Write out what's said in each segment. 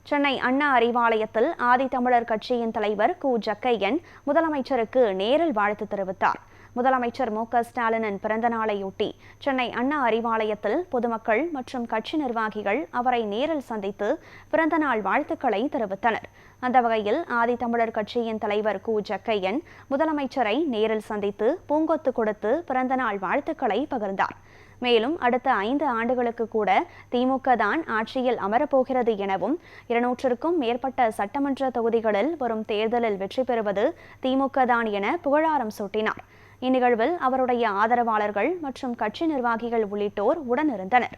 சென்னை அண்ணா அறிவாலயத்தில் ஆதித்தமிழர் கட்சியின் தலைவர் கு. ஜக்கையன் முதலமைச்சருக்கு நேரில் வாழ்த்து தெரிவித்தார். முதலமைச்சர் மு.க.ஸ்டாலினின் பிறந்த நாளையொட்டி சென்னை அண்ணா அறிவாலயத்தில் பொதுமக்கள் மற்றும் கட்சி நிர்வாகிகள் அவரை நேரில் சந்தித்து பிறந்தநாள் வாழ்த்துக்களை தெரிவித்தனர். அந்த வகையில் ஆதித்தமிழர் கட்சியின் தலைவர் கு. ஜக்கையன் முதலமைச்சரை நேரில் சந்தித்து பூங்கொத்து கொடுத்து பிறந்தநாள் வாழ்த்துக்களை பகிர்ந்தார். மேலும் அடுத்த 5 ஆண்டுகளுக்கு கூட திமுக தான் ஆட்சியில் அமரப்போகிறது எனவும் 200க்கும் மேற்பட்ட சட்டமன்ற தொகுதிகளில் வரும் தேர்தலில் வெற்றி பெறுவது திமுக தான் என புகழாரம் சூட்டினார். இந்நிகழ்வில் அவருடைய ஆதரவாளர்கள் மற்றும் கட்சி நிர்வாகிகள் உள்ளிட்டோர் உடனிருந்தனர்.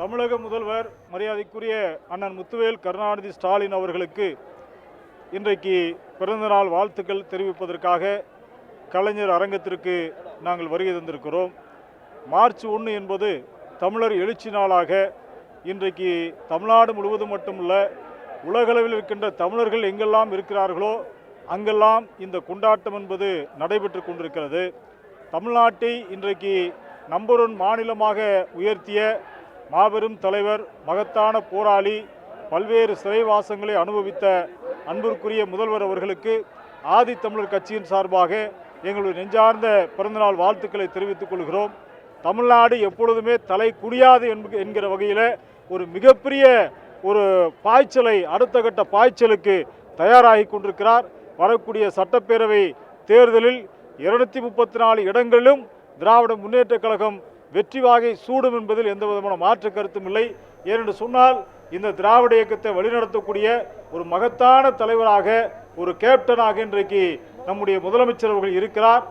தமிழக முதல்வர் மரியாதைக்குரிய அண்ணன் முத்துவேல் கருணாநிதி ஸ்டாலின் அவர்களுக்கு இன்றைக்கு பிறந்தநாள் வாழ்த்துக்கள் தெரிவிப்பதற்காக கலைஞர் அரங்கத்திற்கு நாங்கள் வருகை தந்திருக்கிறோம். மார்ச் 1 என்பது தமிழர் எழுச்சி நாளாக இன்றைக்கு தமிழ்நாடு முழுவதும் மட்டுமல்ல, உலகளவில் இருக்கின்ற தமிழர்கள் எங்கெல்லாம் இருக்கிறார்களோ அங்கெல்லாம் இந்த கொண்டாட்டம் என்பது நடைபெற்று கொண்டிருக்கிறது. தமிழ்நாட்டை இன்றைக்கு நம்பர் 1 மாநிலமாக உயர்த்திய மாபெரும் தலைவர், மகத்தான போராளி, பல்வேறு சிறைவாசங்களை அனுபவித்த அன்பிற்குரிய முதல்வர் அவர்களுக்கு ஆதித்தமிழர் கட்சியின் சார்பாக எங்களுடைய நெஞ்சார்ந்த பிறந்தநாள் வாழ்த்துக்களை தெரிவித்துக் கொள்கிறோம். தமிழ்நாடு எப்பொழுதுமே தலை குனியாது என்கிற வகையில் ஒரு மிகப்பெரிய ஒரு பாய்ச்சலை, அடுத்த கட்ட பாய்ச்சலுக்கு தயாராகி கொண்டிருக்கிறார். வரக்கூடிய சட்டப்பேரவை தேர்தலில் 234 இடங்களிலும் திராவிட முன்னேற்ற கழகம் வெற்றி வாகை சூடும் என்பதில் எந்த விதமான மாற்று கருத்தும் இல்லை. ஏனென்று சொன்னால் இந்த திராவிட இயக்கத்தை வழிநடத்தக்கூடிய ஒரு மகத்தான தலைவராக, ஒரு கேப்டனாக இன்றைக்கு நம்முடைய முதலமைச்சர் அவர்கள் இருக்கிறார்.